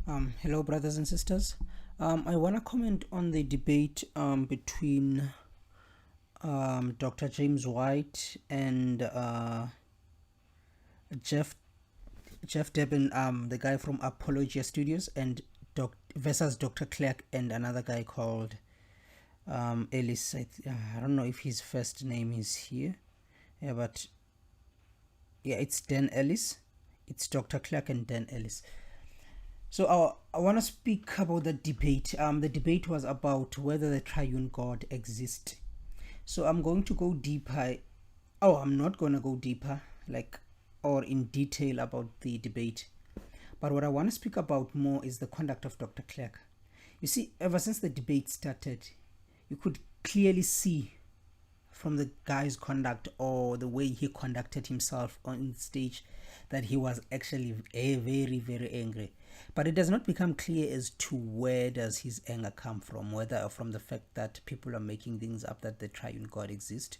Hello, brothers and sisters. I want to comment on the debate between Dr. James White and Jeff Durbin, the guy from Apologia Studios, and versus Dr. Clerk and another guy called Ellis. I don't know if his first name is here. Yeah, but yeah, it's Dan Ellis. It's Dr. Clerk and Dan Ellis. So I want to speak about the debate. The debate was about whether the triune God exists. So I'm going to go deeper. Oh, I'm not going to go deeper, or in detail about the debate. But what I want to speak about more is the conduct of Dr. Clerk. You see, ever since the debate started, you could clearly see from the guy's conduct or the way he conducted himself on stage that he was actually very, very angry. But it does not become clear as to where does his anger come from, whether from the fact that people are making things up that the triune God exists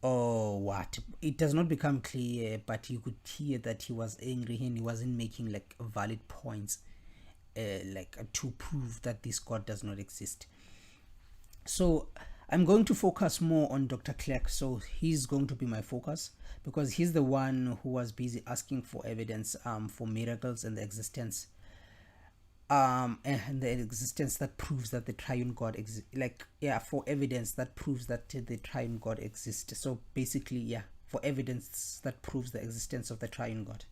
or what. It does not become clear, but you could hear that he was angry and he wasn't making valid points to prove that this God does not exist. So I'm going to focus more on Dr. Clerk. So he's going to be my focus because he's the one who was busy asking for evidence for miracles and the existence that proves that the triune God exists. For evidence that proves that the triune God exists. So basically, for evidence that proves the existence of the triune God.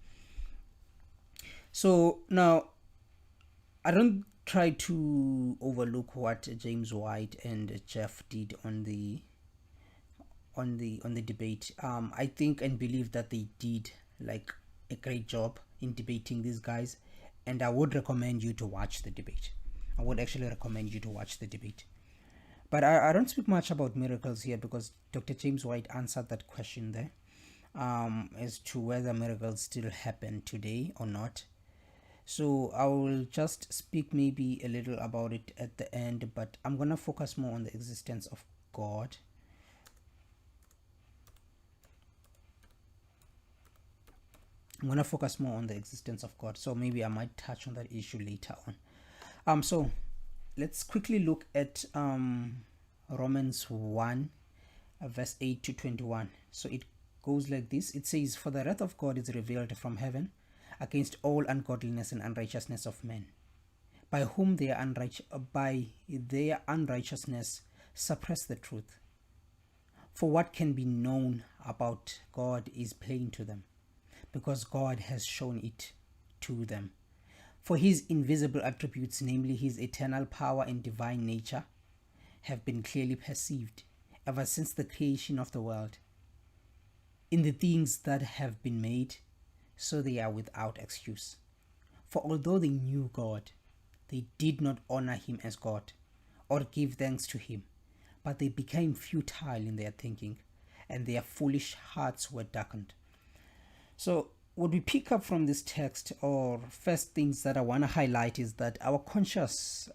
So now I don't try to overlook what James White and Jeff did on the debate. I think and believe that they did a great job in debating these guys, and I would recommend you to watch the debate. I would actually recommend you to watch the debate. But I don't speak much about miracles here because Dr. James White answered that question there as to whether miracles still happen today or not. So I will just speak maybe a little about it at the end, but I'm going to focus more on the existence of God. I'm going to focus more on the existence of God. So maybe I might touch on that issue later on. So let's quickly look at Romans 1, verse 8 to 21. So it goes like this. It says, "For the wrath of God is revealed from heaven against all ungodliness and unrighteousness of men, by whom by their unrighteousness suppress the truth. For what can be known about God is plain to them, because God has shown it to them. For his invisible attributes, namely his eternal power and divine nature, have been clearly perceived ever since the creation of the world, in the things that have been made, so they are without excuse. For although they knew God, they did not honor him as God or give thanks to him, but they became futile in their thinking, and their foolish hearts were darkened." So what we pick up from this text, or first things that I want to highlight, is that our conscience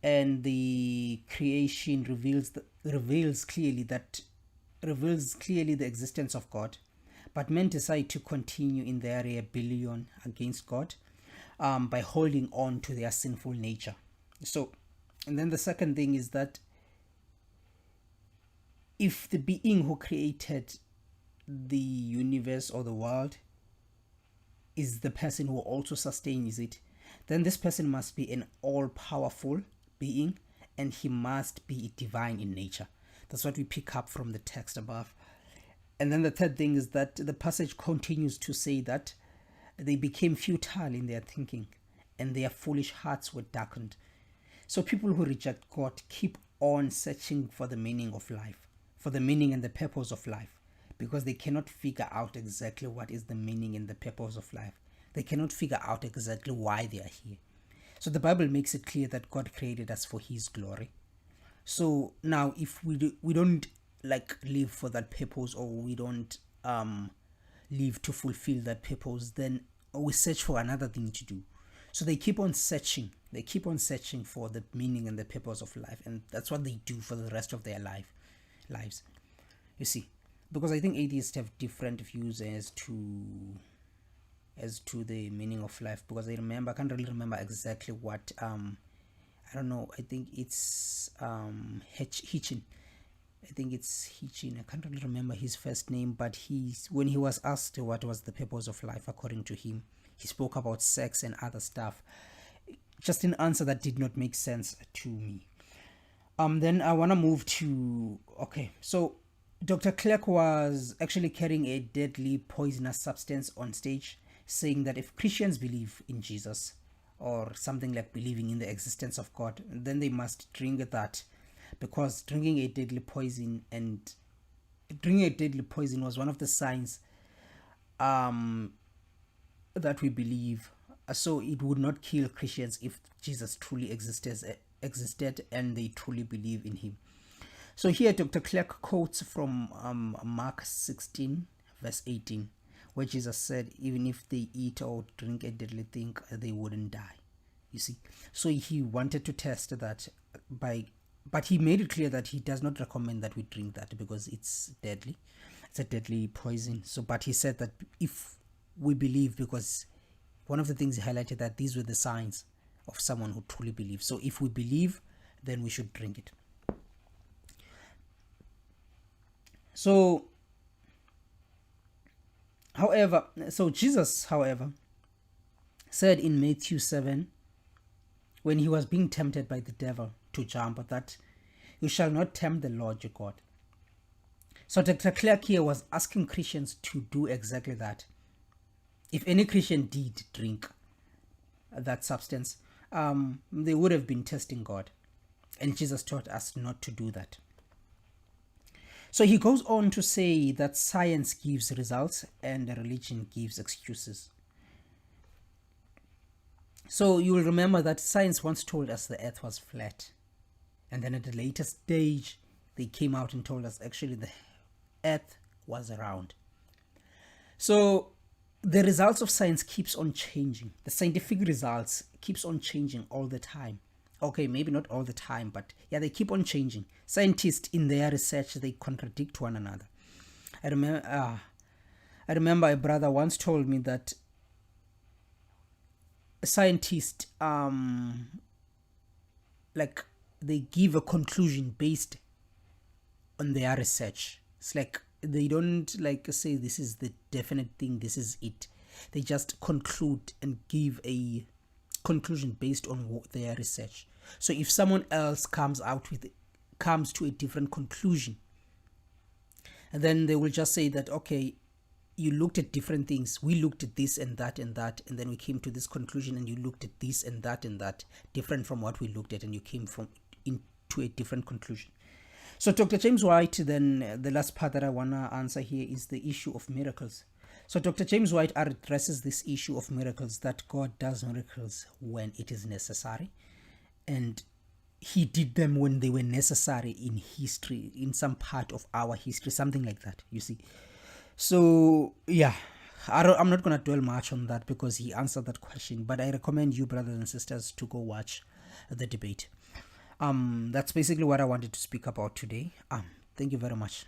and the creation reveals clearly the existence of God. But men decide to continue in their rebellion against God by holding on to their sinful nature. So, and then the second thing is that if the being who created the universe or the world is the person who also sustains it, then this person must be an all-powerful being, and he must be divine in nature. That's what we pick up from the text above. And then the third thing is that the passage continues to say that they became futile in their thinking, and their foolish hearts were darkened. So people who reject God keep on searching for the meaning of life, for the meaning and the purpose of life, because they cannot figure out exactly what is the meaning and the purpose of life. They cannot figure out exactly why they are here. So the Bible makes it clear that God created us for his glory. So now if we don't live for that purpose, or we don't live to fulfill that purpose, then we search for another thing to do. So they keep on searching for the meaning and the purpose of life, and that's what they do for the rest of their lives. You see, because I think atheists have different views as to the meaning of life, because I can't really remember exactly what I don't know, I think it's Hitchin. I think it's Hitchin. I can't really remember his first name, but when he was asked what was the purpose of life according to him, he spoke about sex and other stuff. Just an answer that did not make sense to me. Then I want to move to, okay, so Dr. Clerk was actually carrying a deadly poisonous substance on stage, saying that if Christians believe in Jesus, or something like believing in the existence of God, then they must drink that, because drinking a deadly poison was one of the signs that we believe. So it would not kill Christians if Jesus truly existed and they truly believe in him. So here Dr. Clerk quotes from Mark 16 verse 18, where Jesus said, even if they eat or drink a deadly thing, they wouldn't die. You see, so he wanted to test that but he made it clear that he does not recommend that we drink that because it's deadly. It's a deadly poison. So, but he said that if we believe, because one of the things he highlighted that these were the signs of someone who truly believes. So if we believe, then we should drink it. So, Jesus, however, said in Matthew 7, when he was being tempted by the devil to jump, that you shall not tempt the Lord your God. So Dr. Clerk here was asking Christians to do exactly that. If any Christian did drink that substance, they would have been testing God. And Jesus taught us not to do that. So he goes on to say that science gives results and religion gives excuses. So you will remember that science once told us the earth was flat. And then at a later stage, they came out and told us actually the earth was round. So the results of science keeps on changing. The scientific results keeps on changing all the time. Okay, maybe not all the time, but yeah, they keep on changing. Scientists in their research, they contradict one another. I remember a brother once told me that scientists like they give a conclusion based on their research. It's like they don't like say this is the definite thing, this is it. They just conclude and give a conclusion based on their research. So if someone else comes to a different conclusion, and then they will just say that, okay, you looked at different things, we looked at this and that and that, and then we came to this conclusion, and you looked at this and that different from what we looked at, and you came into a different conclusion. So Dr. James White, then the last part that I want to answer here is the issue of miracles. So Dr. James White addresses this issue of miracles, that God does miracles when it is necessary, and he did them when they were necessary in history, in some part of our history, something like that, you see. So yeah, I'm not going to dwell much on that because he answered that question, but I recommend you, brothers and sisters, to go watch the debate. That's basically what I wanted to speak about today. Thank you very much.